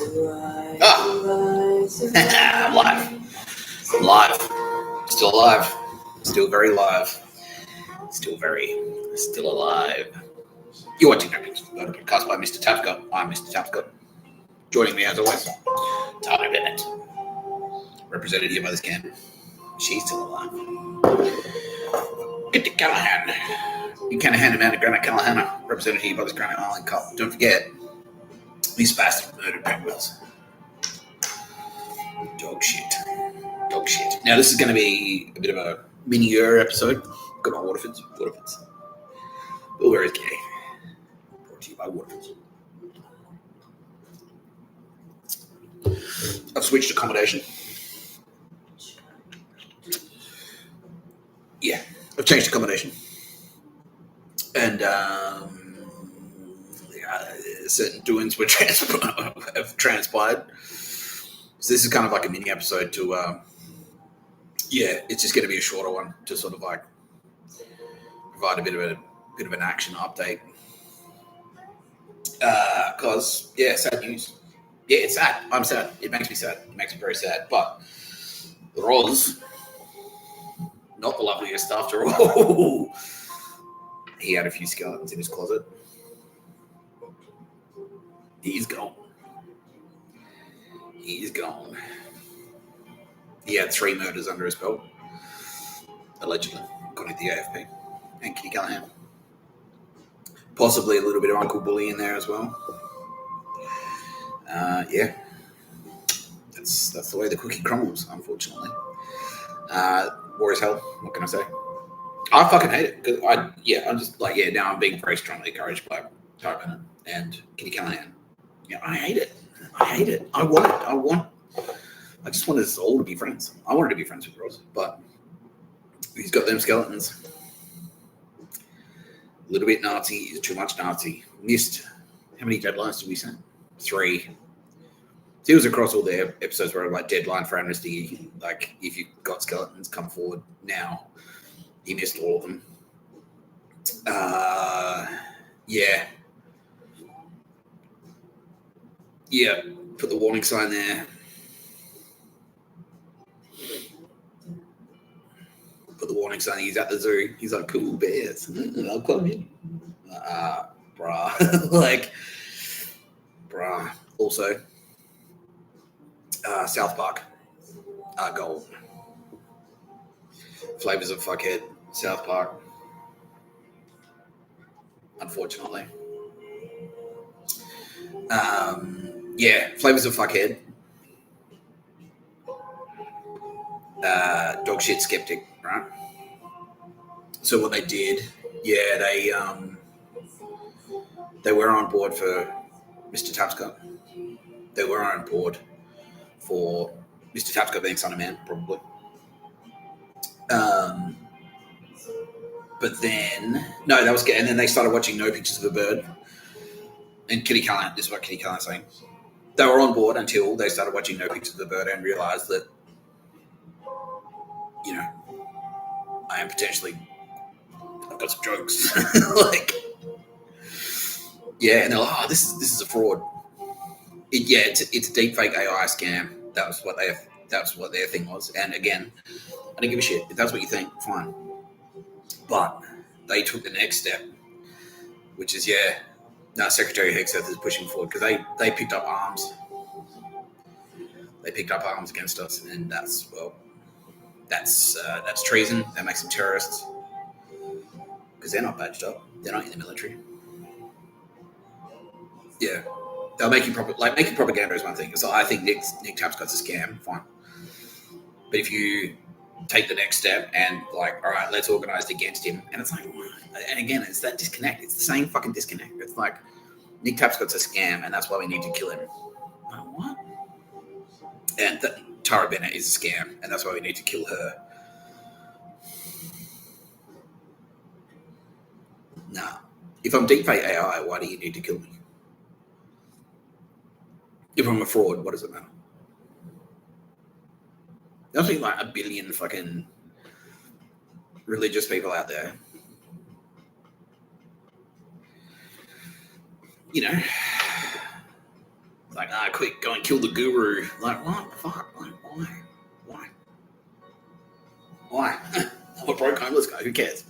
I'm live. I'm live. Still alive. Still very live. Still alive. You're watching a podcast by Mr. Tapscott. I'm Mr. Tapscott. Joining me as always, Tara Bennett. Represented here by this can. She's still alive. Get to Callahan. You can't hand him out to Granite Callahan. Represented here by this Granite Island Cup. Don't forget, these bastards murdered penguins. Dog shit. Now, this is going to be a bit of a mini-er episode. Good on Waterfords. But where is Gay? Brought to you by Waterfords. I've switched accommodation. Yeah, I've changed accommodation. And certain doings have transpired. So this is kind of like a mini episode to, it's just going to be a shorter one to sort of like provide a bit of an action update. Because sad news. Yeah, it's sad. I'm sad. It makes me sad. It makes me very sad. But Roz, not the loveliest after all. He had a few skeletons in his closet. He's gone. He had 3 murders under his belt, allegedly, according to the AFP. And Kitty Callahan. Possibly a little bit of Uncle Bully in there as well. That's the way the cookie crumbles, unfortunately. War is hell. What can I say? I fucking hate it. Cause now I'm being very strongly encouraged by Tara Bennett and Kitty Callahan. Yeah, I hate it. I just want us all to be friends. I wanted to be friends with Ross, but he's got them skeletons. A little bit Nazi is too much Nazi. Missed. How many deadlines did we send? 3. It was across all the episodes where like deadline for amnesty. Like if you've got skeletons, come forward now. He missed all of them. Put the warning sign there. Put the warning sign. He's at the zoo. He's like, cool bears. I'll come in. Bruh. Bruh. Also, South Park. Gold. Flavors of fuckhead. South Park. Unfortunately. Flavors of fuckhead. Dog shit skeptic, right? So what they did, they were on board for Mr. Tapscott. They were on board for Mr. Tapscott being son of man, probably. But then, no, that was good. And then they started watching No Pictures of a Bird. And Kitty Callahan, this is what Kitty Callahan's saying. They were on board until they started watching No Pictures of a Bird and realized that, I am potentially, I've got some jokes. And they're like, this is a fraud. It's a deep fake AI scam. That was what their thing was. And again, I don't give a shit. If that's what you think, fine. But they took the next step, which is, Secretary Hegseth is pushing forward because they picked up arms. They picked up arms against us, and that's treason. That makes them terrorists because they're not badged up. They're not in the military. Yeah, they'll making propaganda is one thing. So I think Nick Tapscott's a scam. Fine, but if you take the next step and all right, let's organize against him, and it's like, and again, it's that disconnect. It's the same fucking disconnect. It's like Nick Tapscott's a scam, and that's why we need to kill him. What? And Tara Bennett is a scam, and that's why we need to kill her. Nah. If I'm deepfake AI, why do you need to kill me? If I'm a fraud, what does it matter? There's been like 1 billion fucking religious people out there. Like, quick, go and kill the guru. Like, what the fuck? Like, why? I'm a broke homeless guy. Who cares?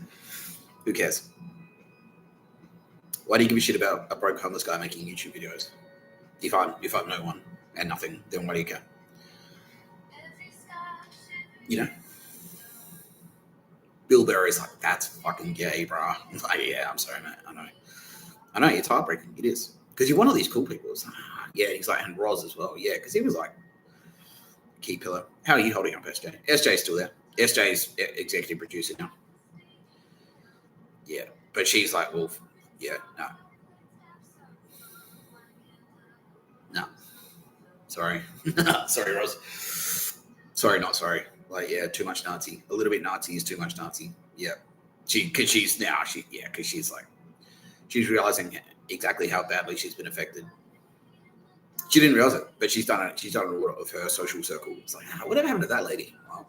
Why do you give a shit about a broke homeless guy making YouTube videos? If I'm no one and nothing, then why do you care? You know? Bill Burry's like, that's fucking gay, brah. Like, yeah, I'm sorry, mate. I know, it's heartbreaking. It is. Because you're one of these cool people. It's like, yeah, he's like, and Roz as well. Yeah, because he was like key pillar. How are you holding up, SJ? SJ's still there. SJ's executive producer now. Yeah, but she's like, well, yeah, no. Sorry. Sorry, Roz. Sorry, not sorry. Like, yeah, too much Nazi. A little bit Nazi is too much Nazi. Yeah. Because she's like, she's realizing exactly how badly she's been affected. She didn't realize it, but she's done it a lot of her social circle. It's like, whatever happened to that lady? Oh,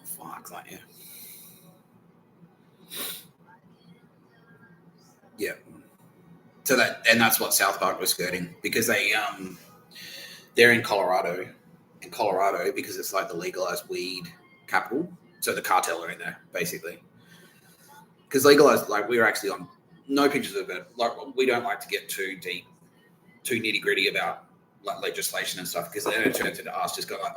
fuck. Like, yeah. Yeah. So that's what South Park was skirting, because they're in Colorado. In Colorado, because it's like the legalized weed capital. So the cartel are in there, basically. Because legalized, like, we were actually on no pictures of it. Like, we don't like to get too deep, too nitty gritty about like legislation and stuff, because then it turns into us just go like,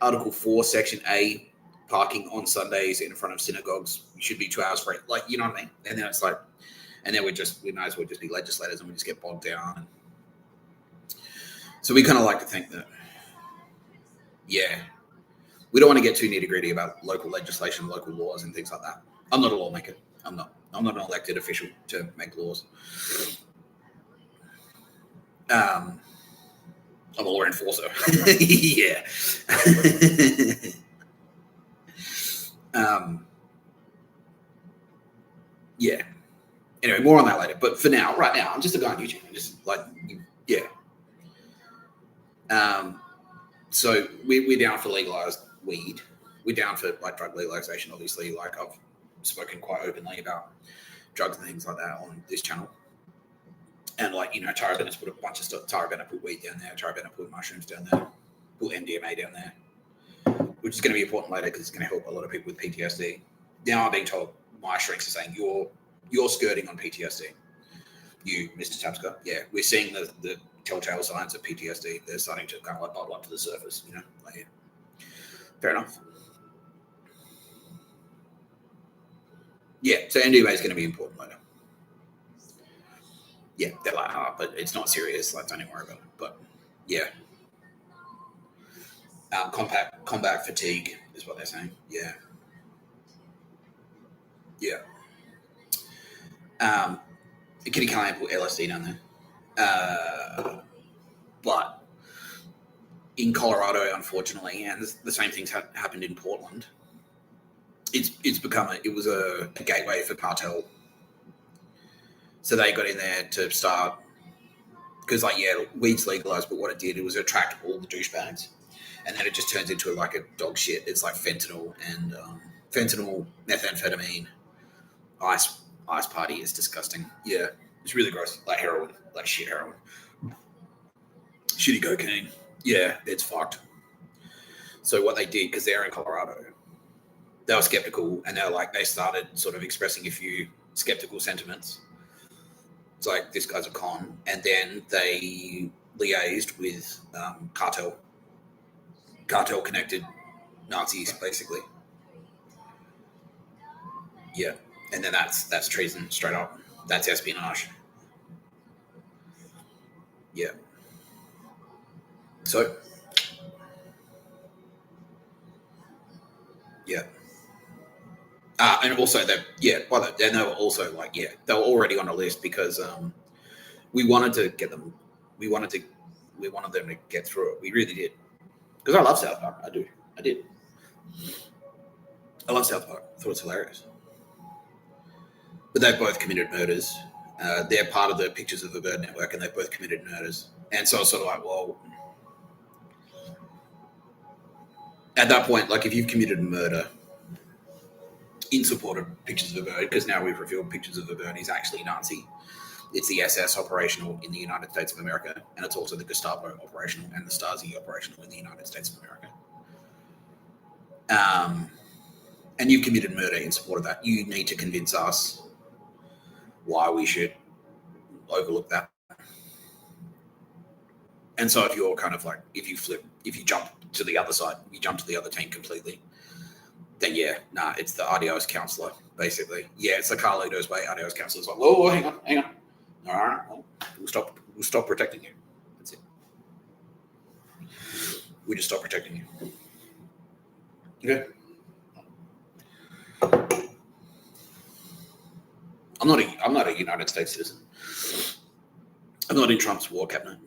Article 4, Section A, parking on Sundays in front of synagogues should be 2 hours free. Like, you know what I mean? And then it's like, and then we might as well just be legislators and we just get bogged down. So we kind of like to think that, yeah, we don't want to get too nitty gritty about local legislation, local laws, and things like that. I'm not a lawmaker. I'm not an elected official to make laws. I'm a law enforcer. Yeah. Yeah. Anyway, more on that later. But for now, right now, I'm just a guy on YouTube. I'm just like, yeah. So we're down for legalized weed. We're down for like drug legalization, obviously. Like, I've spoken quite openly about drugs and things like that on this channel. And like, you know, Tara Bennett's put a bunch of stuff. Tara Bennett put weed down there. Tara Bennett put mushrooms down there. Put MDMA down there, which is going to be important later because it's going to help a lot of people with PTSD. Now I'm being told, my shrinks are saying, you're skirting on PTSD. You, Mr. Tapscott. Yeah, we're seeing the telltale signs of PTSD. They're starting to kind of like bubble up to the surface, you know? Like, yeah. Fair enough. Yeah, so MDMA is going to be important later. Yeah, they're like, but it's not serious. Like, don't even worry about it. But yeah. Combat fatigue is what they're saying. Yeah. Yeah. Kitty Callahan put LSD down there. But in Colorado, unfortunately, and the same things happened in Portland, it's become it was a gateway for cartel. So they got in there to start, because like, yeah, weed's legalized, but what it did, it was attract all the douchebags, and then it just turns into like a dog shit. It's like fentanyl and methamphetamine, ice party is disgusting. Yeah, it's really gross. Like heroin, like shit heroin, shitty cocaine. Yeah, it's fucked. So what they did, because they're in Colorado, they were skeptical, and they started sort of expressing a few skeptical sentiments. It's like, this guy's a con. And then they liaised with cartel connected Nazis, basically. Yeah. And then that's treason straight up. That's espionage. Yeah. So, yeah. And also they were also like, yeah, they were already on a list because we wanted to get them. We wanted them to get through it. We really did. Because I love South Park. I did. I love South Park. I thought it's hilarious. But they've both committed murders. They're part of the Pictures of a Bird network, and they've both committed murders. And so it's sort of like, well, at that point, like, if you've committed a murder in support of Pictures of a Bird, because now we've revealed Pictures of a Bird is actually Nazi, It's the SS operational in the United States of America, and it's also the Gestapo operational and the Stasi operational in the United States of America. And you've committed murder in support of that. You need to convince us why we should overlook that. And so if you're kind of like, if you jump to the other side, you jump to the other team completely, then it's the adios counselor, basically. Yeah, it's the Carlito's way. Adios counselor's like, whoa, hang on. All right, well, we'll stop protecting you. That's it. We just stop protecting you. Okay. I'm not a United States citizen. I'm not in Trump's war cabinet.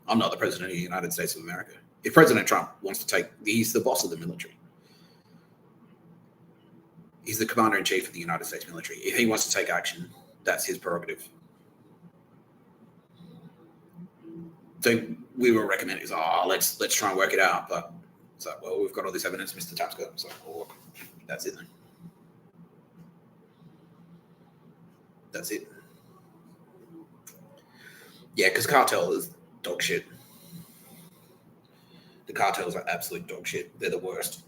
I'm not the president of the United States of America. If President Trump wants to he's the boss of the military. He's the commander-in-chief of the United States military. If he wants to take action, that's his prerogative. So we will recommend let's try and work it out. But it's like, well, we've got all this evidence, Mr. Tapscott. So that's it then. That's it. Yeah, because cartel is dog shit. The cartels are absolute dog shit. They're the worst.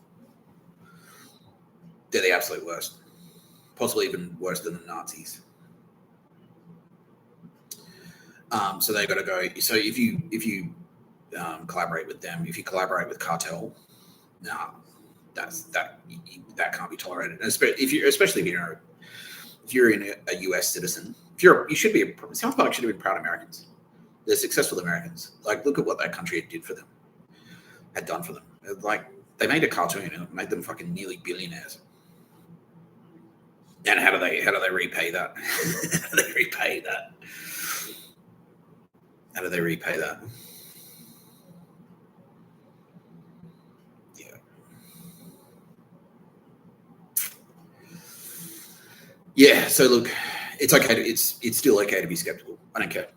They're the absolute worst. Possibly even worse than the Nazis. So they've got to go. So if you collaborate with them, if you collaborate with cartel, that can't be tolerated. Especially if you're in a U.S. citizen, you should be. South Park should have been proud Americans. They're successful Americans. Like, look at what that country had done for them. Like, they made a cartoon and it made them fucking nearly billionaires. And how do they repay that? How do they repay that? How do they repay that? Yeah. Yeah. So look, it's okay. It's still okay to be skeptical. I don't care.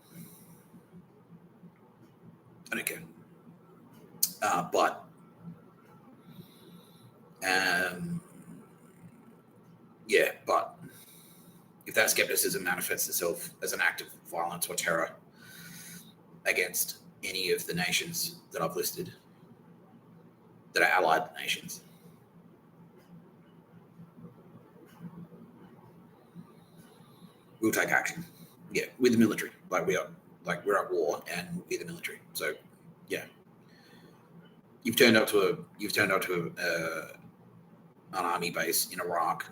But if that skepticism manifests itself as an act of violence or terror against any of the nations that I've listed, that are allied nations, we'll take action. Yeah, with the military. We're at war and with the military. So, yeah. You've turned up to an army base in Iraq.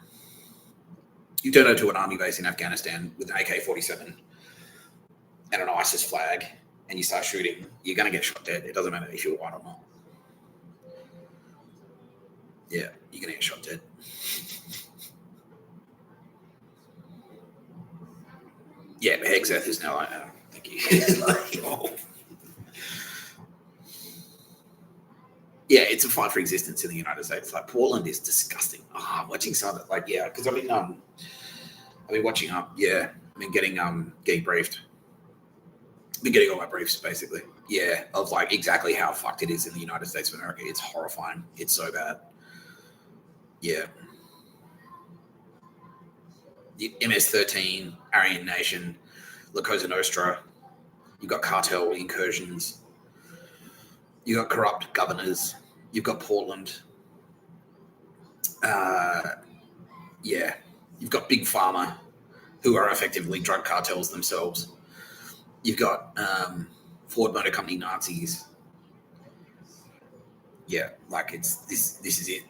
You turn up to an army base in Afghanistan with an AK-47 and an ISIS flag, and you start shooting. You're going to get shot dead. It doesn't matter if you're white or not. Yeah, you're going to get shot dead. Yeah, but Hexeth is now like, oh, thank you. Yeah, it's a fight for existence in the United States. Like, Portland is disgusting. Watching some of it, because I've been watching up. Yeah, I've been getting briefed. I've been getting all my briefs basically. Yeah, of exactly how fucked it is in the United States of America. It's horrifying. It's so bad. Yeah. The MS-13, Aryan Nation, La Cosa Nostra. You've got cartel incursions. You've got corrupt governors. You've got Portland. You've got Big Pharma, who are effectively drug cartels themselves. You've got Ford Motor Company Nazis. Yeah, this is it.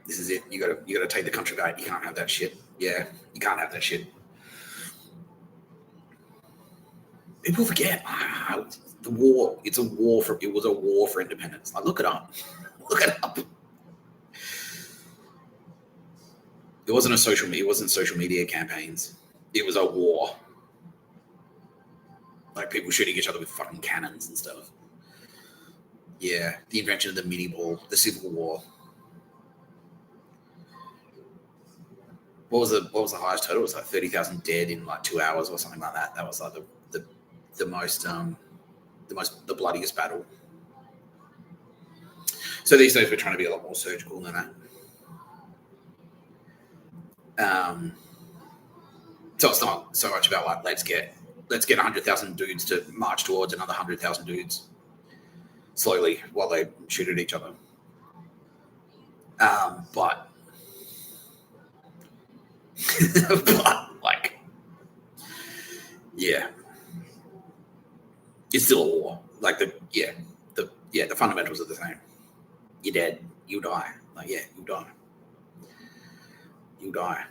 This is it. You gotta take the country back. You can't have that shit. Yeah, you can't have that shit. People forget the war. It was a war for independence. Look it up. Look it up. It wasn't social media campaigns. It was a war. People shooting each other with fucking cannons and stuff. Yeah, the invention of the mini ball, the Civil War. What was the highest total? It was 30,000 dead in 2 hours or something like that. That was the bloodiest battle. So these days we're trying to be a lot more surgical than that. So it's not so much about like let's get 100,000 dudes to march towards another 100,000 dudes slowly while they shoot at each other. But but like, yeah, it's still a war. Like the fundamentals are the same. You're dead, you die. Like you die. You die.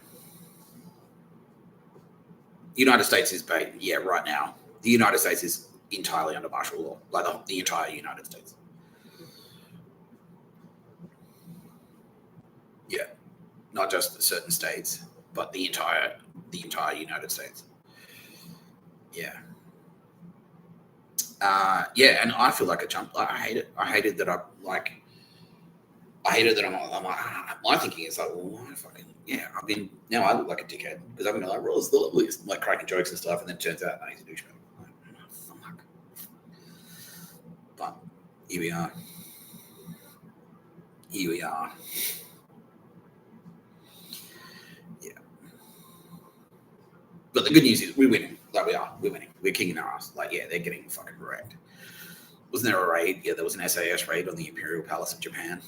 The United States is right now. The United States is entirely under martial law, like the entire United States. Yeah, not just certain states, but the entire United States. Yeah. And I feel like a chump. Like, I hate it. I hated that I'm like. My thinking is like, well, why fucking I've been now. I look like a dickhead because I've been like, Roll's the loveliest, like cracking jokes and stuff, and then it turns out he's a douchebag. Like, oh, fuck. But here we are. Here we are. Yeah. But the good news is we're winning. Like we're winning. We're kicking our ass. Like they're getting fucking wrecked. Wasn't there a raid? Yeah, there was an SAS raid on the Imperial Palace of Japan.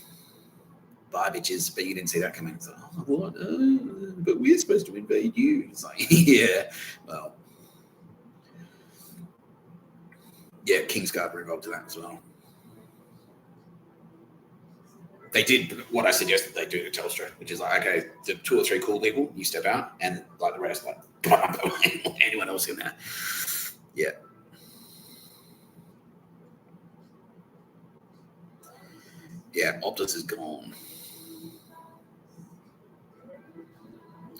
Bye, bitches. But you didn't see that coming. It's like, oh, what? But we're supposed to invade you. It's like, yeah. Well, yeah, Kingsguard were involved in that as well. They did what I suggested they do to Telstra, which is like, okay, the 2 or 3 cool people, you step out, and like the rest, like anyone else in there. Yeah. Yeah, Optus is gone.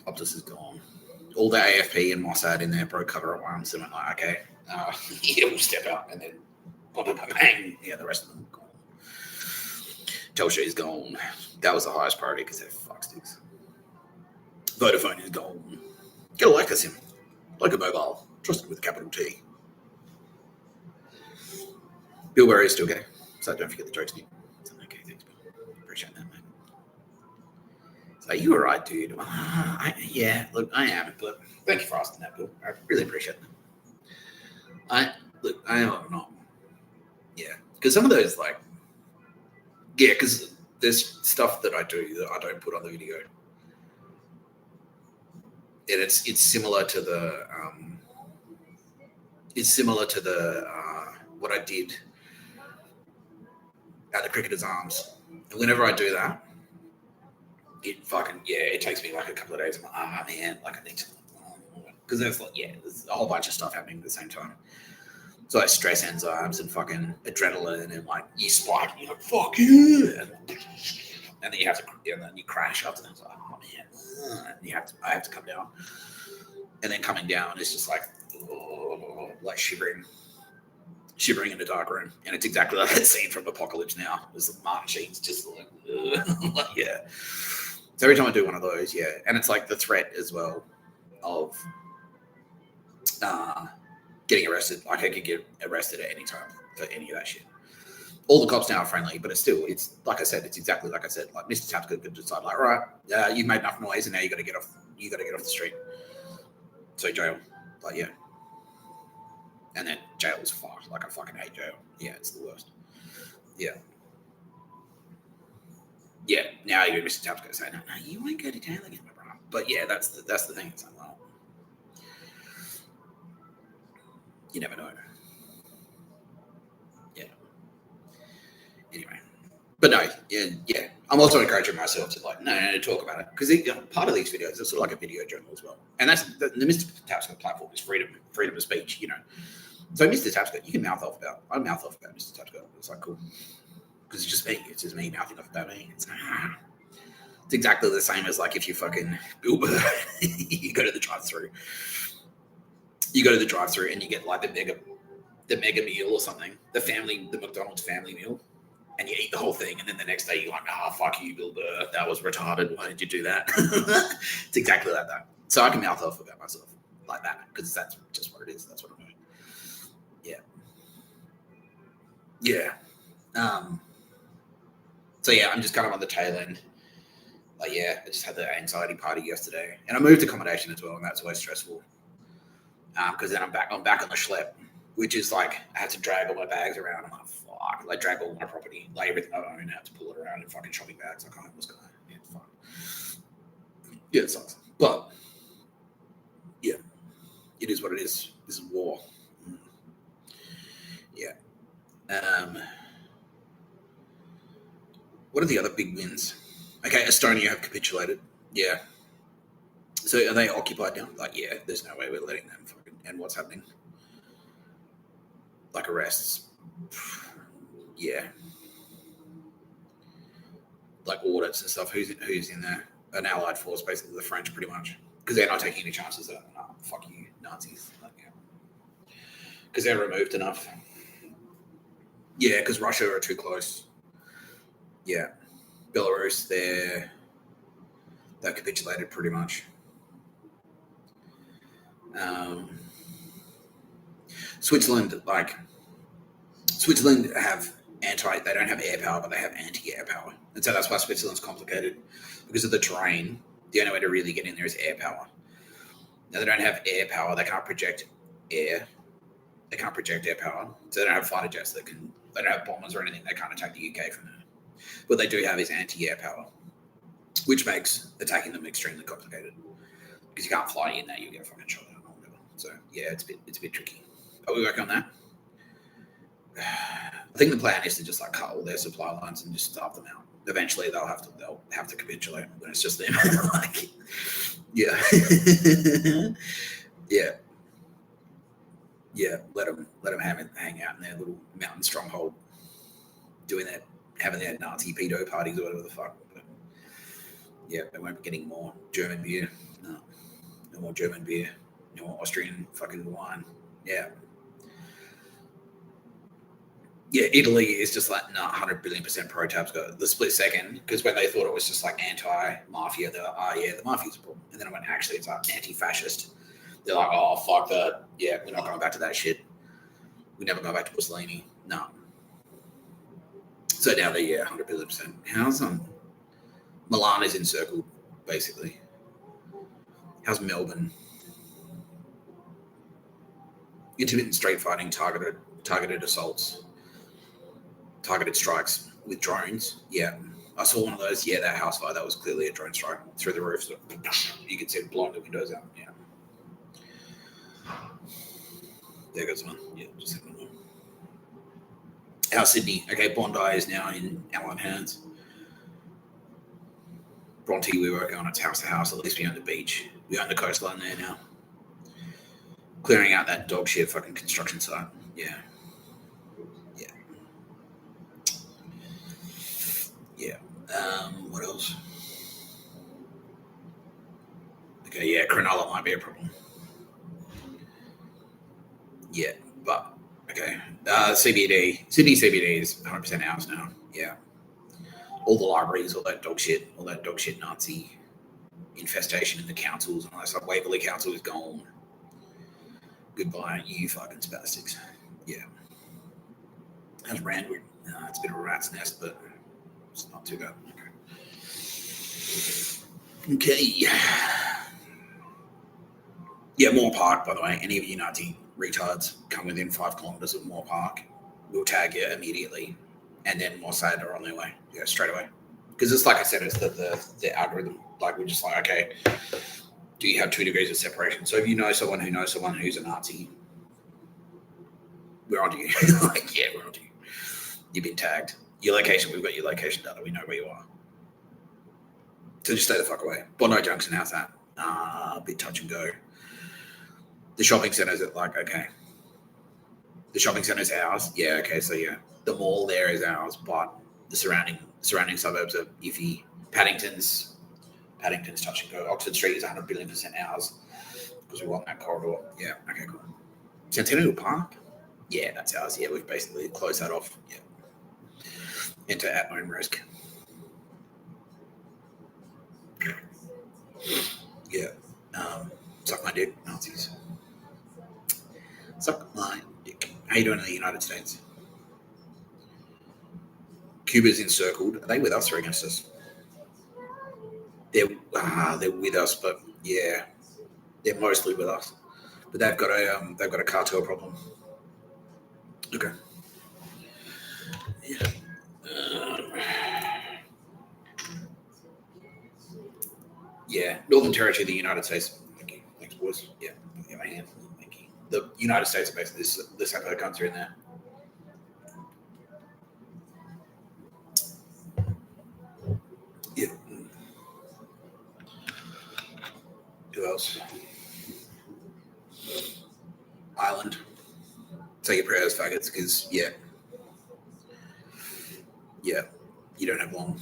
Optus is gone. All the AFP and Mossad in there broke cover at once and went like, okay, we'll step out, and then bang, the rest of them gone. Telstra is gone. That was the highest priority because they're fucksticks. Vodafone is gone. Get a like us in. Like a mobile. Trusted with a capital T. Bill Murray is still gay, so don't forget the jokes, Nick. Okay, thanks, Bill. Appreciate that, mate. So you were right, dude. Look, I am, but thank you for asking that, Bill. I really appreciate that. I am not. Yeah, because some of those, like, because there's stuff that I do that I don't put on the video, and it's similar to the what I did at the Cricketers Arms, and whenever I do that, it takes me like a couple of days. I'm like, man, like I need to, because there's there's a whole bunch of stuff happening at the same time. So like stress enzymes and fucking adrenaline, and like you spike and you're like, fuck yeah, and then you have to, and then you crash after that. It's like, oh man, and I have to come down, and then coming down is just like, like shivering in a dark room, and it's exactly like that scene from Apocalypse Now. There's the Martin Sheen's just like, yeah. So every time I do one of those, and it's like the threat as well of getting arrested. Like I could get arrested at any time for any of that shit. All the cops now are friendly, but it's like I said, it's exactly like I said. Like Mr. Tapscott could decide, like, all right, you've made enough noise, and now you got to get off. You got to get off the street. So jail, like and then jail is fucked. Like I fucking hate jail. Yeah, it's the worst. Yeah. Yeah, now you Mr. Tapscott saying, no, you won't go to jail again, my brother. But yeah, that's the thing. It's like, well, you never know. Yeah. Anyway, but no, yeah. I'm also encouraging myself to no, talk about it, because part of these videos is sort of like a video journal as well, and that's the Mr. Tapscott platform is freedom of speech, So Mr. Tapscott, you can mouth off about. I mouth off about Mr. Tapscott. It's like cool. Because it's just me. It's just me mouthing off about me. It's exactly the same as like if you fucking Uber, you go to the drive-through. You go to the drive-through and you get like the mega meal or something, the McDonald's family meal, and you eat the whole thing, and then the next day you're like, fuck you, Bill Burr, that was retarded. Why did you do that? It's exactly like that. So I can mouth off about myself like that because that's just what it is. That's what I'm doing. Yeah. Yeah. So yeah, I'm just kind of on the tail end Like, yeah, I just had the anxiety party yesterday, and I moved accommodation as well, and that's always stressful. Because then I'm back on the schlep, which is like I had to drag all my bags around. I'm like, fuck, like drag all my property, like everything I own, I have to pull it around in fucking shopping bags. I can't. What's going on? Yeah, it's fun. Yeah, it sucks, but yeah, it is what it is. This is war. Yeah. What are the other big wins? Okay, Estonia have capitulated. Yeah. So are they occupied now? Like, yeah, there's no way we're letting them fucking. And what's happening? Like arrests. Yeah. Like audits and stuff. Who's in there? An allied force, basically the French, pretty much, because they're not taking any chances. That fuck you, Nazis. Like, yeah. Because they're removed enough. Yeah, because Russia are too close. Yeah, Belarus, they've capitulated pretty much. Switzerland have they don't have air power, but they have anti-air power, and so that's why Switzerland's complicated, because of the terrain. The only way to really get in there is air power. Now, they don't have air power. They can't project air. They can't project air power, so they don't have fighter jets they don't have bombers or anything. They can't attack the UK from there. What they do have is anti-air power, which makes attacking them extremely complicated, because you can't fly in there. You get fucking shot at or whatever. So yeah, it's a bit tricky. Are we working on that? I think the plan is to just like cut all their supply lines and just starve them out. Eventually, they'll have to capitulate when it's just them. Like, yeah, yeah. Let them hang out in their little mountain stronghold, having their Nazi pedo parties or whatever the fuck. But yeah, they won't be getting more German beer. No more German beer. No more Austrian fucking wine. Yeah. Yeah, Italy is just like, 100 billion% pro-tabs got the split second, because when they thought it was just like anti-mafia, they're like, oh yeah, the mafia's a problem. And then when actually it's like anti-fascist, they're like, oh fuck that. Yeah, we're not going back to that shit. We never go back to Mussolini. No. So now they're 100 billion%. How's Milan is encircled, basically. How's Melbourne? Intermittent street fighting, targeted assaults. Targeted strikes with drones. Yeah, I saw one of those. Yeah, that house fire, that was clearly a drone strike through the roof. So you could see it blowing the windows out. Yeah. There goes one. Yeah, just hit one. How's Sydney? Okay, Bondi is now in Allied hands. Bronte, we're working on its house to house. At least we own the beach. We own the coastline there now. Clearing out that dog shit fucking construction site. Yeah. What else? Okay, yeah, Cronulla might be a problem. Yeah, but okay. Sydney CBD is 100% ours now. Yeah. All the libraries, all that dog shit Nazi infestation in the councils and all that stuff. Waverley Council is gone. Goodbye, you fucking spastics. Yeah. How's Randwood? It's a bit of a rat's nest, but it's not too bad. Okay. Yeah, Moore Park, by the way. Any of you Nazi retards come within 5 kilometres of Moore Park, we'll tag you immediately. And then Mossad are on their way. Yeah, straight away. Because it's like I said, it's the algorithm. Like, we're just like, okay, do you have 2 degrees of separation? So if you know someone who knows someone who's a Nazi, we're onto you. Like, yeah, we're onto you. You've been tagged. Your location, we've got your location data. We know where you are. So just stay the fuck away. Bondi Junction, how's that? A bit touch and go. The shopping centre's like, okay. The shopping centre's ours. Yeah, okay, so yeah. The mall there is ours, but the surrounding suburbs are iffy. Paddington's touch and go. Oxford Street is 100 billion% ours, because we want that corridor. Yeah, okay, cool. Centennial Park? Yeah, that's ours. Yeah, we've basically closed that off. Yeah. Enter at own risk. Yeah. Suck my dick, Nazis. Suck my dick. How you doing in the United States? Cuba's encircled. Are they with us or against us? they're with us, but yeah, they're mostly with us. But they've got a cartel problem. Okay. Yeah. Yeah, Northern Territory of the United States. Thank you. Thanks, boys. Yeah, yeah, my hand. Thank you. The United States are basically this other country in there. Yeah. Who else? Ireland. Take your prayers, faggots, because yeah, you don't have long.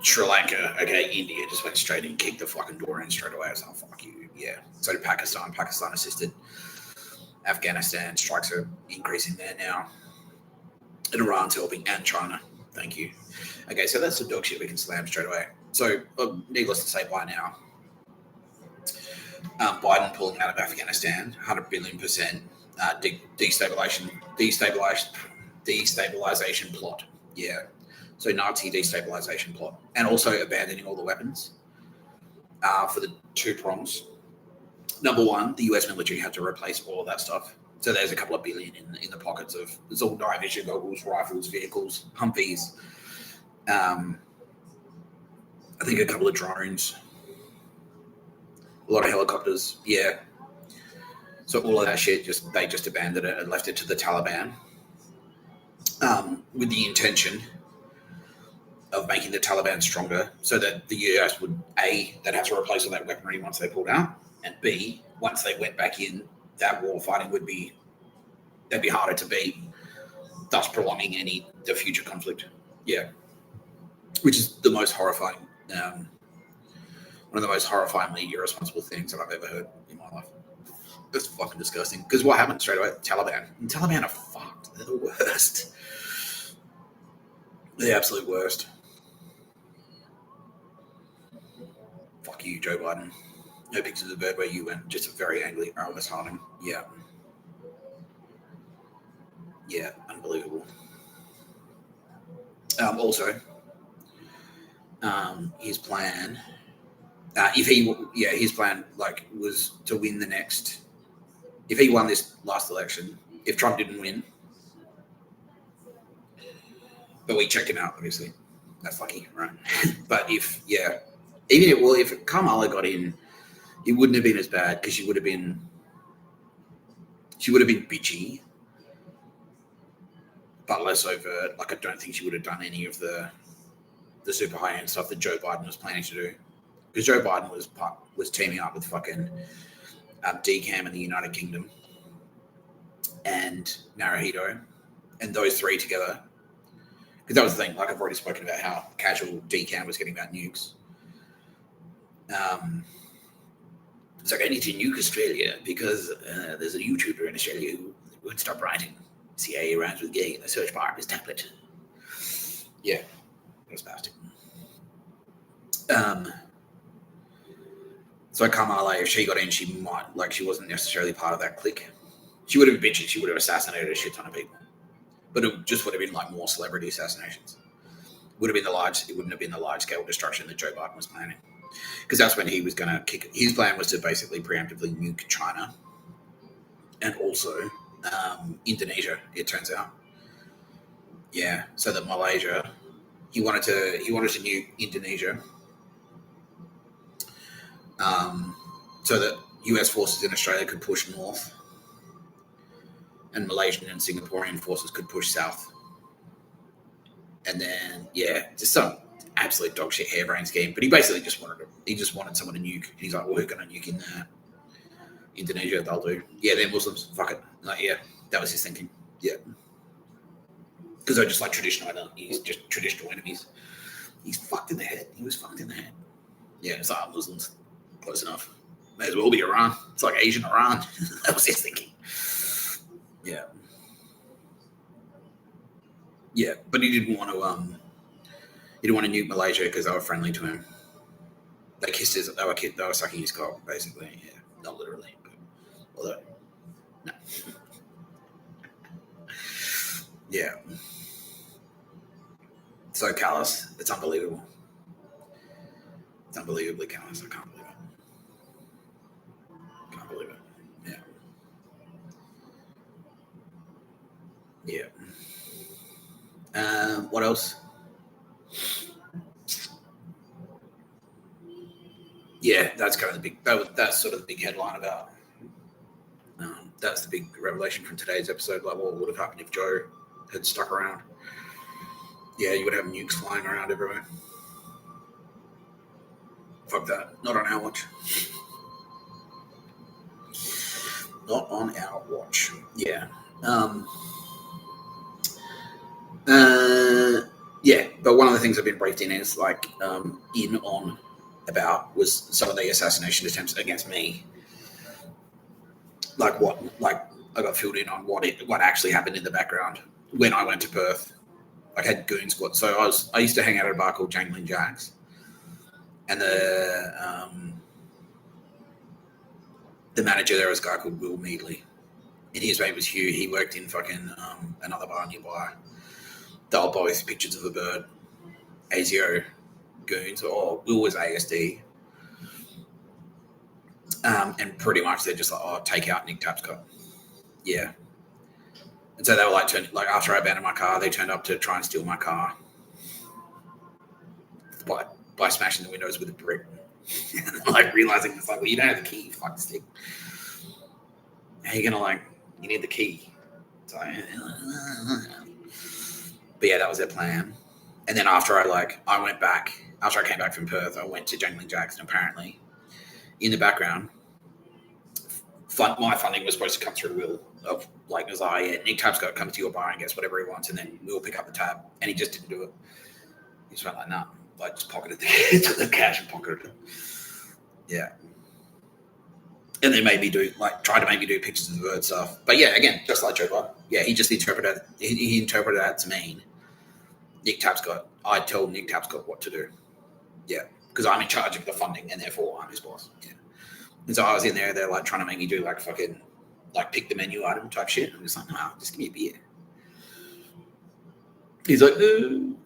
Sri Lanka, okay, India just went straight in, kicked the fucking door in straight away. I was like, fuck you, yeah. So did Pakistan. Pakistan assisted. Afghanistan strikes are increasing there now. And Iran's helping, and China. Thank you. Okay, so that's the dog shit we can slam straight away. So, needless to say, by now, Biden pulling out of Afghanistan, 100 billion% destabilization plot. Yeah. So Nazi destabilization plot, and also abandoning all the weapons for the two prongs. Number one, the US military had to replace all of that stuff. So there's a couple of billion in the pockets of it's all night vision goggles, rifles, vehicles, Humvees. I think a couple of drones, a lot of helicopters. Yeah. So all of that shit, they just abandoned it and left it to the Taliban, with the intention of making the Taliban stronger, so that the US would they'd have to replace all that weaponry once they pulled out, and B, once they went back in, that war fighting they'd be harder to beat, thus prolonging the future conflict. Yeah, which is the most horrifying, one of the most horrifyingly irresponsible things that I've ever heard in my life. That's fucking disgusting. Because what happened straight away? Taliban. And Taliban are fucked. They're the worst. The absolute worst. Fuck you, Joe Biden. No pictures of the bird where you went. Just a very angry Alice Harding. Yeah. Yeah, unbelievable. Also, his plan, his plan was to win the next. If he won this last election, if Trump didn't win, but we checked him out, obviously. That's lucky, right? But if Kamala got in, it wouldn't have been as bad because she would have been bitchy, but less overt. Like I don't think she would have done any of the super high end stuff that Joe Biden was planning to do, because Joe Biden was teaming up with fucking DCAM in the United Kingdom and Naruhito, and those three together. Because that was the thing. Like I've already spoken about how casual DCAM was getting about nukes. It's like I need to nuke Australia because there's a YouTuber in Australia who won't stop writing CIA rhymes with gay in the search bar of his tablet. Yeah, it was bastard. So Kamala, if she got in, she might she wasn't necessarily part of that clique. She would have been bitchy. She would have assassinated a shit ton of people, but it just would have been more celebrity assassinations. It wouldn't have been the large scale destruction that Joe Biden was planning. Because that's when he was going to kick. His plan was to basically preemptively nuke China and also Indonesia. It turns out, yeah. So that Malaysia, he wanted to nuke Indonesia, so that U.S. forces in Australia could push north, and Malaysian and Singaporean forces could push south. And then just some absolute dog shit harebrained scheme. But he basically just wanted someone to nuke. And he's like, well, who can I nuke in Indonesia? They'll do. Yeah, they're Muslims. Fuck it. That was his thinking. Yeah. Because they're just traditional enemies. He's fucked in the head. He was fucked in the head. Yeah, it's like Muslims. Close enough. May as well be Iran. It's like Asian Iran. That was his thinking. Yeah. Yeah, but he didn't want to. He didn't want to nuke Malaysia because they were friendly to him. They kissed they were sucking his cock, basically. Yeah, not literally, but although, no. Yeah. So callous. It's unbelievable. It's unbelievably callous. I can't believe it. Can't believe it. Yeah. Yeah. What else? Yeah, that's kind of the big. That's sort of the big headline about. That's the big revelation from today's episode. Like, what would have happened if Joe had stuck around? Yeah, you would have nukes flying around everywhere. Fuck that. Not on our watch. Not on our watch. Yeah. Yeah, but one of the things I've been briefed in is like in on about was some of the assassination attempts against me. Like what? Like I got filled in on what actually happened in the background when I went to Perth. Like I had goon squad. So I used to hang out at a bar called Jangling Jacks, and the manager there was a guy called Will Meadley, and his name was Hugh. He worked in fucking another bar nearby. They'll both pictures of a bird, ASIO goons, or Will was ASD. And pretty much they're just like, oh, take out Nick Tapscott. Yeah. And so they were like, after I abandoned my car, they turned up to try and steal my car by smashing the windows with a brick. Like realizing it's like, well, you don't have the key, fuck stick. How are you gonna you need the key? So, but yeah, that was their plan. And then after I went back, after I came back from Perth, I went to Jangling Jacks, and apparently in the background, my funding was supposed to come through Will. Of it was like, yeah, Nick Tapscott comes to your bar and gets whatever he wants, and then we'll pick up the tab. And he just didn't do it. He just went like, nah, just pocketed the cash and pocketed it. Yeah. And they made me tried to make me do pictures of the bird stuff. But yeah, again, just like Joe, yeah, he just interpreted that to mean Nick Tapscott. I tell Nick Tapscott what to do. Yeah, because I'm in charge of the funding and therefore I'm his boss. Yeah. And so I was in there, they're trying to make me do fucking pick the menu item type shit. I'm just like, nah, just give me a beer. He's like,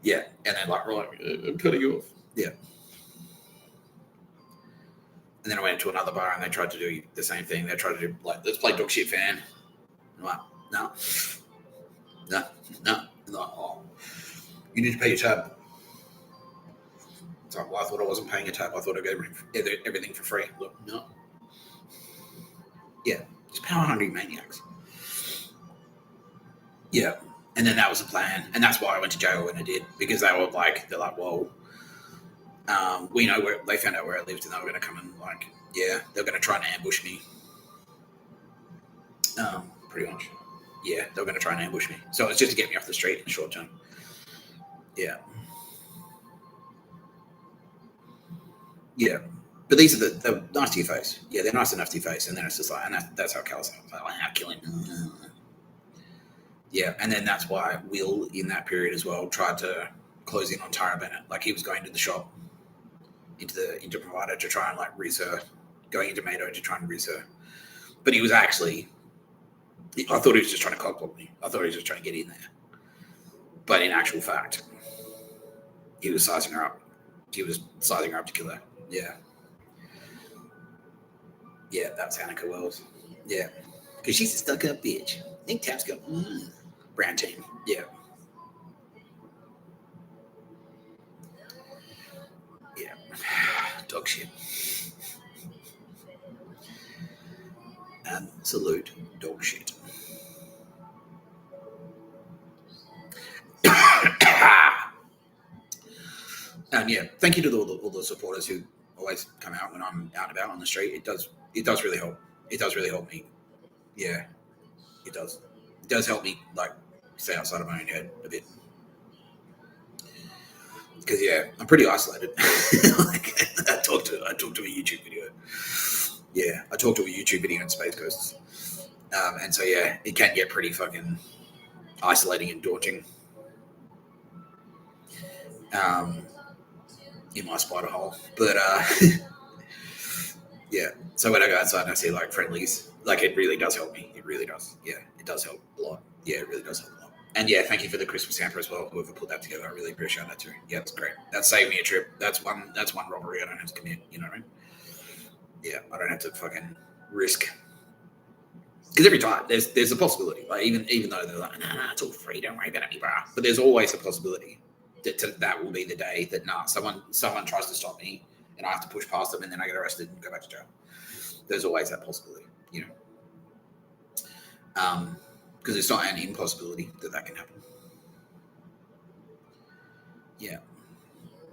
yeah. And then right, I'm cutting you off. Yeah. And then I went to another bar and they tried to do the same thing. They tried to do let's play dog shit fan. I'm like, no. Like, oh, you need to pay your tab. It's like, well, I thought I wasn't paying a tab. I thought I'd get everything for free. Look, no. Yeah, just power hungry maniacs. Yeah, and then that was the plan, and that's why I went to jail when I did, because they're like, well, we know where they found out where I lived, and they were going to come and they're going to try and ambush me. Pretty much. Yeah, they were going to try and ambush me. So it's just to get me off the street in the short term. Yeah. Yeah. But these are they're nice to your face. Yeah, they're nice enough to your face. And then it's just like, and that's how callous I was. I'll kill him. Yeah, and then that's why Will, in that period as well, tried to close in on Tara Bennett. Like he was going to the shop, into Provider to try and riz her, going into Mado to try and riz her. But he was actually, I thought he was just trying to cockblock me. I thought he was just trying to get in there. But in actual fact, he was sizing her up. He was sizing her up to kill her. Yeah. Yeah, that's Annika Wells. Yeah. Because she's a stuck-up bitch. Nick Tapscott. Brand team. Yeah. Yeah. Dog shit. Absolute dog shit. Yeah, thank you to all the supporters who always come out when I'm out and about on the street. It does really help. It does really help me. Yeah, it does. It does help me stay outside of my own head a bit. Because I'm pretty isolated. I talked to a YouTube video. Yeah, I talked to a YouTube video in Space Coasts. And so it can get pretty fucking isolating and daunting. In my spider hole. But yeah. So when I go outside and I see friendlies, it really does help me. It really does. Yeah, it does help a lot. Yeah, it really does help a lot. And yeah, thank you for the Christmas hamper as well. Whoever put that together, I really appreciate that too. Yeah, it's great. That saved me a trip. That's one robbery I don't have to commit. You know what I mean? Yeah, I don't have to fucking risk. Because every time there's a possibility. Like even though they're like, nah, it's all free. Don't worry about it, bro. But there's always a possibility that will be the day that someone tries to stop me and I have to push past them and then I get arrested and go back to jail. There's always that possibility, you know. Because it's not an impossibility that can happen. Yeah.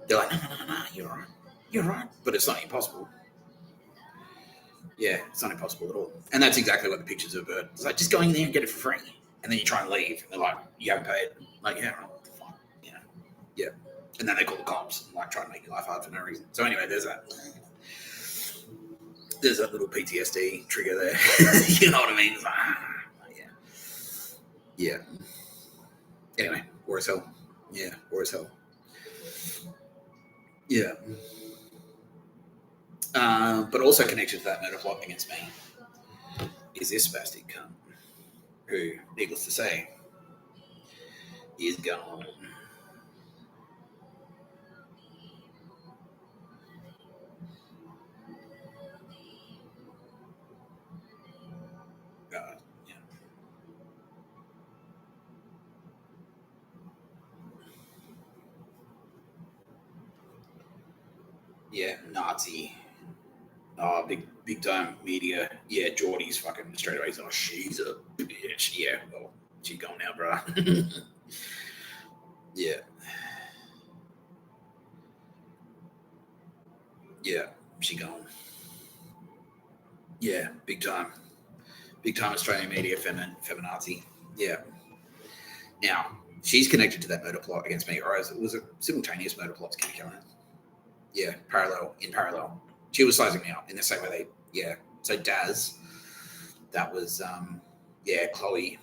They're like, no, you're right. But it's not impossible. Yeah, it's not impossible at all. And that's exactly what the pictures of Bird. It's like, just go in there and get it for free. And then you try and leave. And they're like, you haven't paid. Like, yeah, right, fine. You know, yeah. And then they call the cops and like try to make your life hard for no reason. So anyway, there's that little PTSD trigger there. You know what I mean? It's like, yeah. Anyway, war as hell. Yeah, war as hell. Yeah. But also connected to that murder plot against me is this spastic cunt who, needless to say, is gone. Yeah, Nazi. Oh, big time media. Yeah, Geordie's fucking straight away. He's, oh, she's a bitch. Yeah, well, she's gone now, bro. Yeah. Yeah, she gone. Yeah, big time. Big time Australian media feminazi. Yeah. Now, she's connected to that murder plot against me, or it was a simultaneous murder plot to Kenny Callahan. Yeah, in parallel. She was sizing me up in the same way yeah. So Daz, that was, Chloe.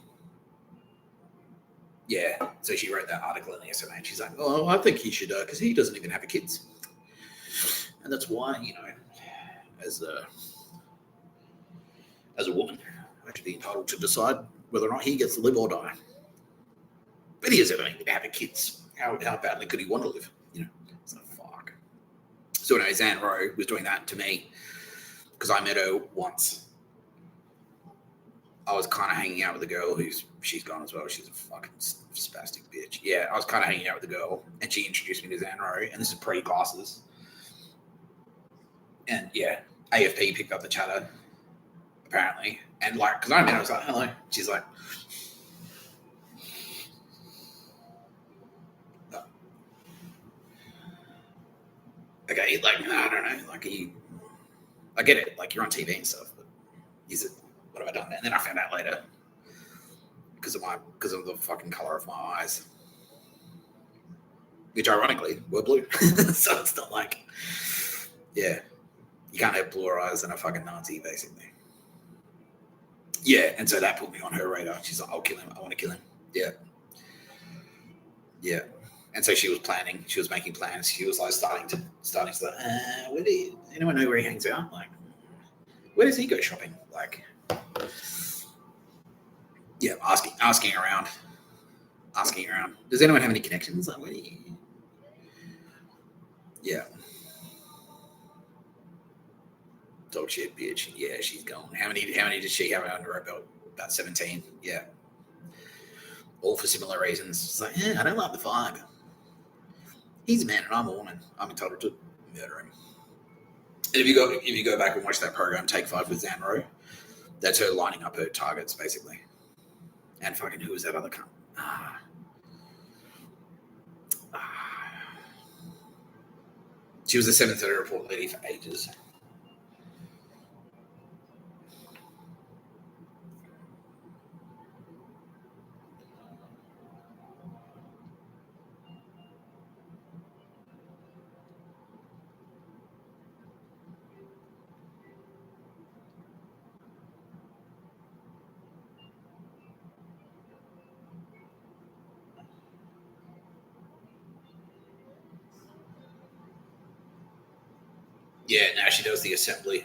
Yeah, so she wrote that article in the SMA and she's like, oh, I think he should, because he doesn't even have kids. And that's why, you know, as a woman, I should be entitled to decide whether or not he gets to live or die. But he doesn't even have kids. How badly could he want to live? You know, it's like, fuck. So anyway, Zan Rowe was doing that to me because I met her once. I was kind of hanging out with a girl she's gone as well. She's a fucking spastic bitch. Yeah, I was kind of hanging out with a girl and she introduced me to Zan Rowe, and this is pre-classes. And yeah, AFP picked up the chatter, apparently. And like, because I met her, I was like, hello. She's like, oh. Okay, like, I don't know. Like, I get it. Like, you're on TV and stuff, but what have I done? And then I found out later because of the fucking color of my eyes, which ironically were blue. So it's not like, yeah, you can't have bluer eyes than a fucking Nazi, basically. Yeah, and so that put me on her radar. She's like, I'll kill him. I want to kill him. Yeah. Yeah. And so she was planning. She was making plans. She was like starting to anyone know where he hangs out? Like, where does he go shopping? Like, yeah, asking around. Does anyone have any connections? Like, yeah. Dog shit, bitch. Yeah, she's gone. How many did she have under her belt? About 17. Yeah. All for similar reasons. It's like, I don't like the vibe. He's a man and I'm a woman. I'm entitled to murder him. And if you go back and watch that program, Take 5 with Zan Rowe, that's her lining up her targets, basically. And fucking who was that other cunt? She was a 730 report lady for ages. Yeah, now she does the assembly.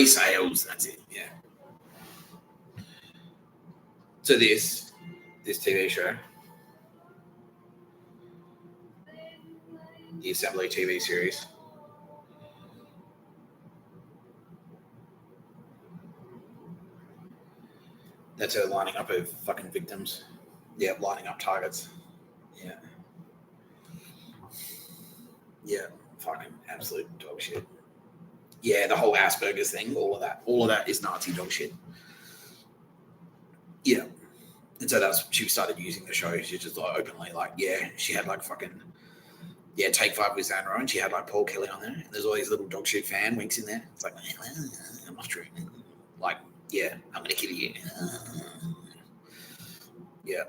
sales. That's it. Yeah. So this TV show, the Assembly TV series. That's her lining up her fucking victims. Yeah, lining up targets. Yeah. Yeah, fucking absolute dog shit. Yeah, the whole Asperger's thing, all of that is Nazi dog shit. Yeah. And so she started using the show. She just like openly like, yeah, she had like fucking, yeah, Take 5 with Zan Rowe, and she had like Paul Kelly on there. And there's all these little dog shit fan winks in there. It's like, I'm not true. Like, yeah, I'm gonna kill you. Yeah.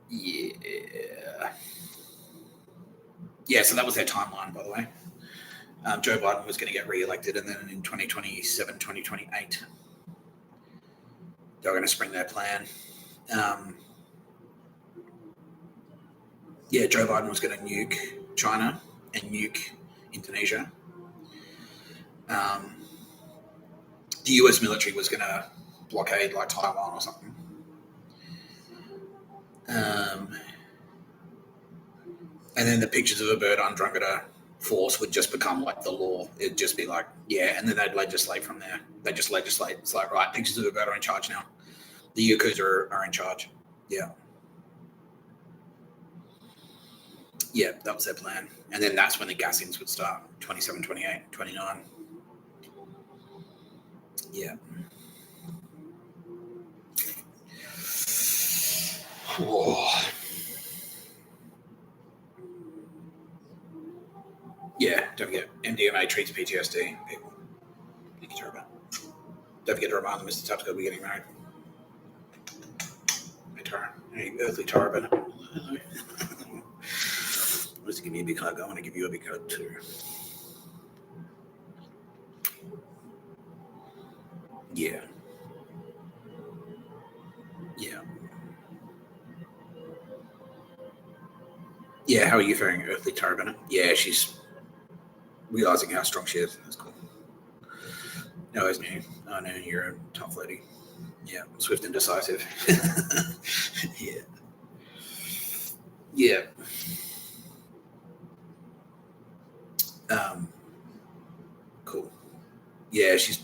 Yeah. Yeah, so that was their timeline, by the way. Joe Biden was going to get re-elected, and then in 2027, 2028, they were going to spring their plan. Yeah, Joe Biden was going to nuke China and nuke Indonesia. The US military was going to blockade like Taiwan or something. And then the pictures of a bird Andromeda force would just become like the law. It'd just be like, yeah, and then they'd legislate from there. They just legislate. It's like, right, pictures of a bird are in charge now. The Yakuza are in charge. Yeah. Yeah, that was their plan. And then that's when the gassings would start, 27, 28, 29. Yeah. Oh. Yeah, don't forget, MDMA treats PTSD, people. Don't forget to remind them Mr. Tubbs going to be getting married. Hey, Tara. Hey, earthly Tara Bennett. Hello. Let's give me a big hug. I want to give you a big hug too. Yeah. Yeah. Yeah, how are you faring, earthly Tara Bennett? Yeah, she's realizing how strong she is. That's cool. No, it's new. I know you're a tough lady. Yeah, swift and decisive. Yeah. Yeah. Cool. Yeah, she's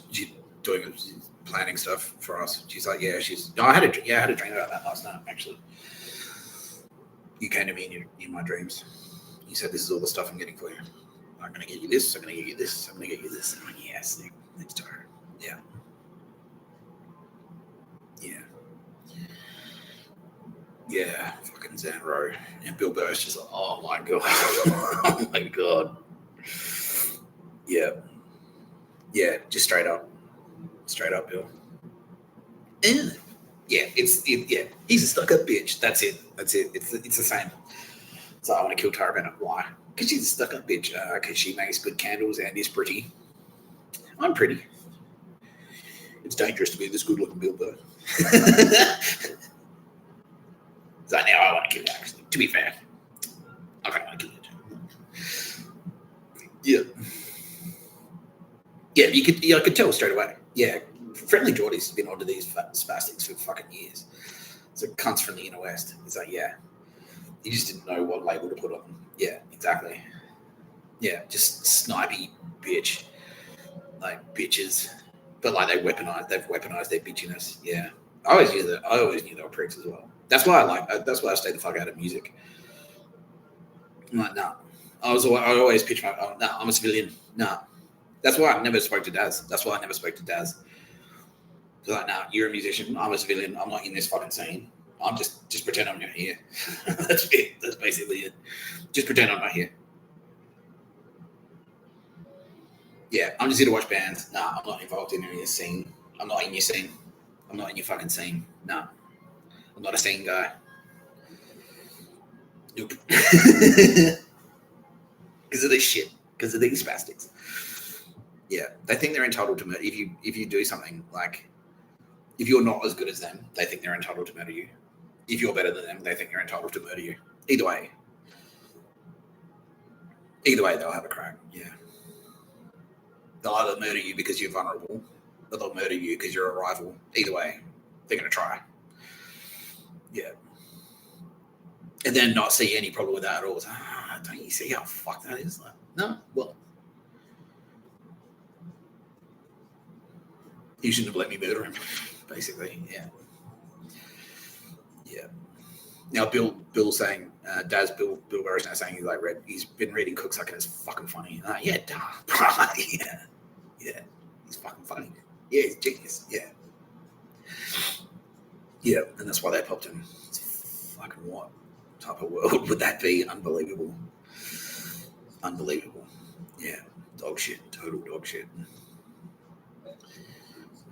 doing planning stuff for us. She's like, yeah, I had a dream about that last night. Actually, you came to me in my dreams. You said, "This is all the stuff I'm getting for you. I'm going to get you this. I'm going to get you this. I'm going to get you this." I'm like, yes, thanks to her. Yeah. Yeah. Yeah, fucking Zan Rowe. And Bill Burr's just like, oh my God. Oh my God. Yeah. Yeah, just straight up. Straight up, Bill. And yeah, he's a stuck-up bitch. That's it. It's the same. So I want to kill Tara Bennett. Why? Because she's a stuck-up bitch. Because she makes good candles and is pretty. I'm pretty. It's dangerous to be this good-looking Bill Burr. So now I want to kill you, actually. To be fair, I kind of want to kill you. Yeah. Yeah, I could tell straight away. Yeah, Friendly Geordie's been onto these spastics for fucking years. It's a cunts from the inner west. It's like, yeah, you just didn't know what label to put on them. Yeah, exactly. Yeah, just snipey bitch, like bitches, but like they've weaponized their bitchiness. Yeah, I always knew they were pricks as well. That's why I stayed the fuck out of music. I'm like, nah. I always pitch I'm a civilian. Nah. That's why I never spoke to Daz. It's like, nah, you're a musician. I'm a civilian. I'm not in this fucking scene. I'm just pretend I'm not here. That's it. That's basically it. Just pretend I'm not here. Yeah, I'm just here to watch bands. Nah, I'm not involved in any of this scene. I'm not in your scene. I'm not in your fucking scene. Nah, I'm not a scene guy. Nope. Because of this shit. Because of these spastics. Yeah, they think they're entitled to murder. If you do something like, if you're not as good as them, they think they're entitled to murder you. If you're better than them, they think they're entitled to murder you. Either way. Either way, they'll have a crack. Yeah. They'll either murder you because you're vulnerable, or they'll murder you because you're a rival. Either way, they're going to try. Yeah. And then not see any problem with that at all. It's, don't you see how fucked that is? Like, no, well, you shouldn't have let me murder him, basically. Yeah. Yeah. Now, Bill's saying, Bill Burris now saying he's been reading Cooksucker and it's fucking funny. Yeah, duh, yeah, he's fucking funny. Yeah, he's genius. Yeah, yeah, and that's why they popped him. It's fucking what type of world would that be? Unbelievable. Yeah, dog shit, total dog shit. All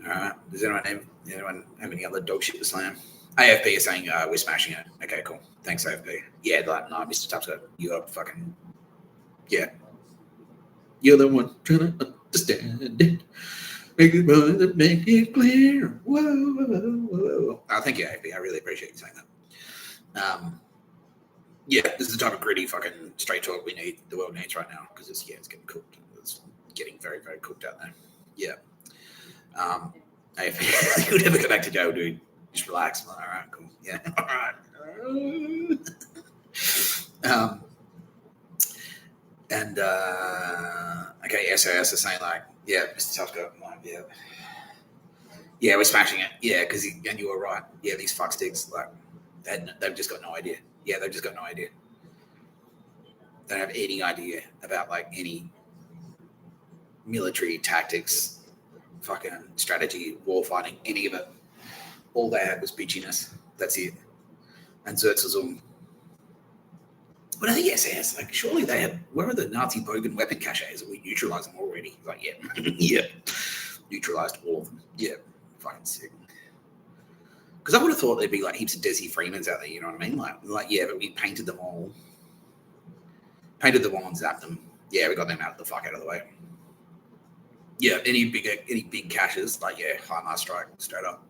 right, does anyone have any other dog shit to slam? AFP is saying we're smashing it. Okay, cool. Thanks, AFP. Yeah, no, Mr. Tupscott, you are fucking, yeah. You're the one trying to understand it. Make it clear. Whoa. Oh, thank you, AFP. I really appreciate you saying that. Yeah, this is the type of gritty fucking straight talk the world needs right now, because it's getting cooked. It's getting very, very cooked out there. Yeah. AFP, you'll never go back to jail, dude. Just relax. All right, cool. Yeah. All right. Okay, SAS is saying yeah, Mr. Tusker, yeah, we're smashing it. Yeah, because and you were right. Yeah, these fucksticks, they've just got no idea. Yeah, they've just got no idea. They don't have any idea about any military tactics, fucking strategy, war fighting, any of it. All they had was bitchiness. That's it. And Zertzism. But I think SAS, surely they had, where are the Nazi bogan weapon caches? We neutralized them already. Yeah. Yeah. Neutralized all of them. Yeah. Fucking sick. Because I would have thought there'd be heaps of Desi Freemans out there, you know what I mean? Yeah, but we painted them all. And zapped them. Yeah, we got them the fuck out of the way. Yeah, any big caches, HIMARS strike, straight up.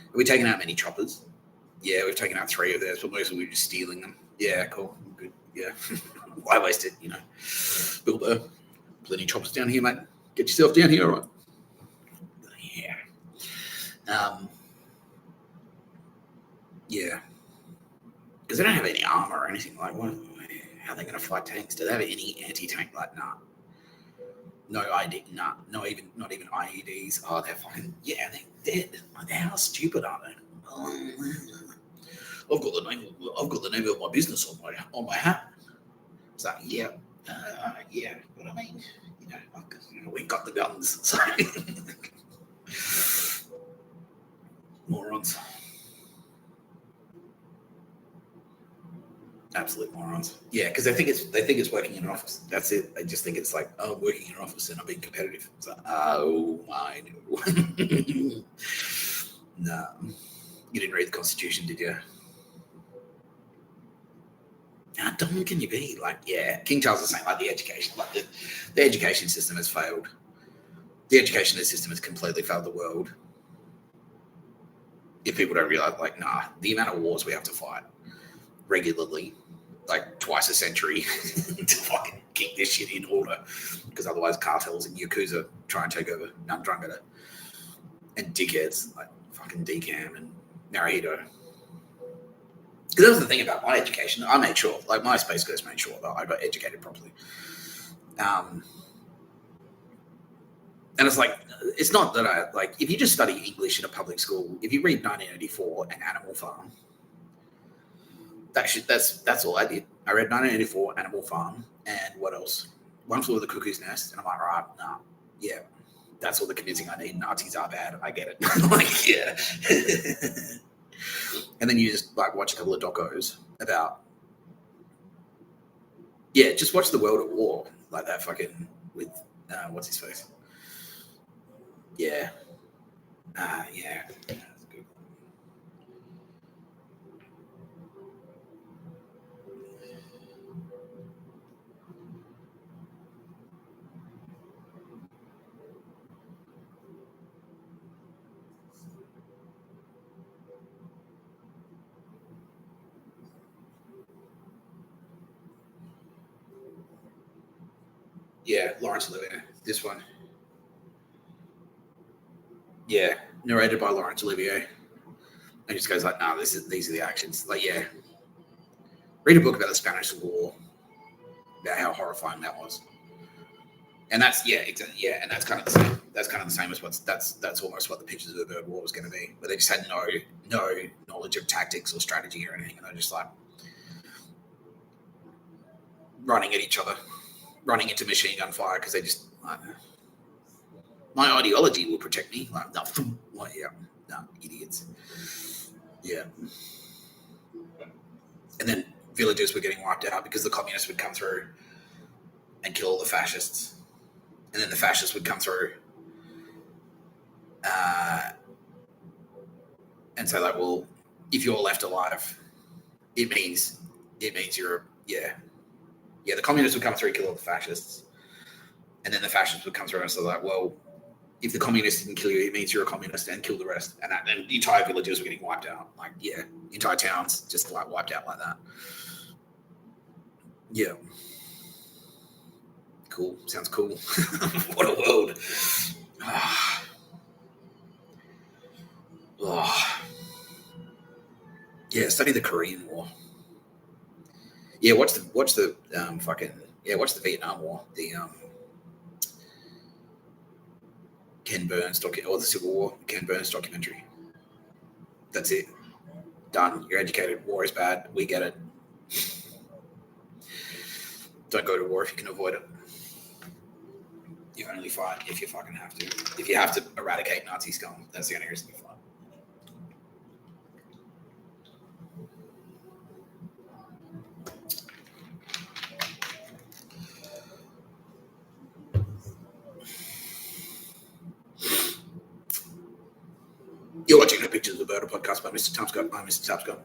Have we taken out many choppers? Yeah, we've taken out 3 of theirs, but mostly we're just stealing them. Yeah, cool. Good. Yeah. Why waste it, Bill Burr. Plenty of choppers down here, mate. Get yourself down here, all right? Yeah. Yeah. Because they don't have any armor or anything. How are they going to fight tanks? Do they have any anti-tank? Nah. No ID. Nah. Not even IEDs. Oh, they're fucking, yeah, they're dead. How stupid are they? I've got the name of my business on my hat. It's yeah, yeah. But I mean, we got the guns. So. Morons. Absolute morons. Yeah, because they think it's working in an office. That's it. They just think it's working in an office and I'm being competitive. It's oh, I know. No. You didn't read the Constitution, did you? How dumb can you be? Yeah, King Charles is saying the education, the education system has failed. The education system has completely failed the world. If people don't realize, the amount of wars we have to fight regularly, twice a century, to fucking keep this shit in order, because otherwise cartels and Yakuza try and take over Namdrungata, and dickheads fucking Decam and Naruhito. Because that was the thing about my education. I made sure, my Space Ghost made sure that I got educated properly. And it's it's not that I, if you just study English in a public school, if you read 1984 and Animal Farm, that's all I did. I read 1984, Animal Farm, and what else? One Flew Over the Cuckoo's Nest, and I'm right, nah, yeah, that's all the convincing I need. Nazis are bad. I get it. Yeah. And then you just watch a couple of docos about, yeah, just watch The World at War, that fucking with what's his face? Yeah. Yeah. That's good. Yeah, Laurence Olivier. This one. Yeah, narrated by Laurence Olivier. And just goes like, nah, these are the actions. Like, yeah. Read a book about the Spanish Civil War, about how horrifying that was. And that's and that's kind of the same. That's kind of the same as that's almost what the Pictures of the Bird War was going to be. But they just had no knowledge of tactics or strategy or anything, and they're just like running at each other, running into machine gun fire because they just my ideology will protect me. Like, no, like, yeah, no, idiots. Yeah. And then villages were getting wiped out because the communists would come through and kill all the fascists. And then the fascists would come through and say, like, well, if you're left alive, it means you're, the communists would come through and kill all the fascists. And then the fascists would come through and say, like, well, if the communists didn't kill you, it means you're a communist, and kill the rest. And then the entire villages were getting wiped out. Like, yeah, entire towns just like wiped out like that. Yeah. Cool. Sounds cool. What a world. Yeah, study the Korean War. Yeah, watch the watch the Vietnam War. The Ken Burns or the Civil War, Ken Burns documentary. That's it. Done. You're educated. War is bad. We get it. Don't go to war if you can avoid it. You only fight if you fucking have to. If you have to eradicate Nazi scum, that's the only reason you fight. You're watching the Pictures of the Bird, a podcast by Mr. Tapscott. I'm Mr. Tapscott.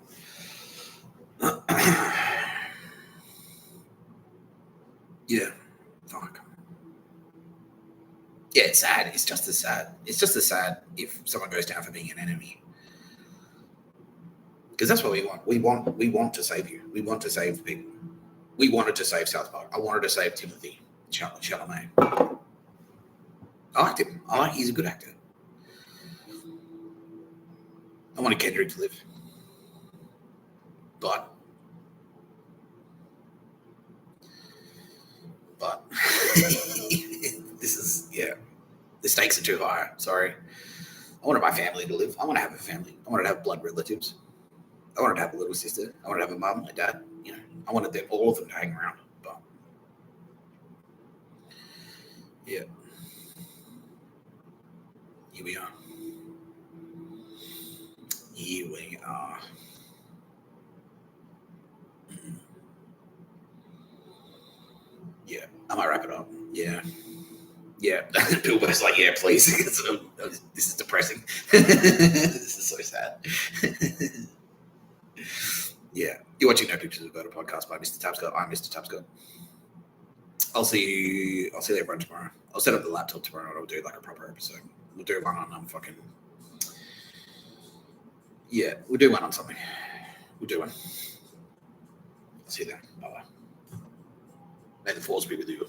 Yeah. Fuck. Yeah, it's sad. It's just as sad. It's just as sad if someone goes down for being an enemy. Because that's what we want. We want to save you. We want to save people. We wanted to save South Park. I wanted to save Timothy Chalamet. I liked him. He's a good actor. I wanted Kendrick to live. But this is, the stakes are too high. Sorry. I wanted my family to live. I want to have a family. I wanted to have blood relatives. I wanted to have a little sister. I wanted to have a mum, a dad. I wanted all of them to hang around. But yeah, here we are. Here we are. Yeah, I might wrap it up. Yeah. Yeah, Bill Burr's like, yeah, please. This is depressing. This is so sad. Yeah, you're watching No Pictures About a podcast by Mr. Tapscott. I'm Mr. Tapscott. I'll see everyone tomorrow. I'll set up the laptop tomorrow and I'll do like a proper episode. We'll do one on we'll do one on something. We'll do one. See you then. Bye bye. May the force be with you.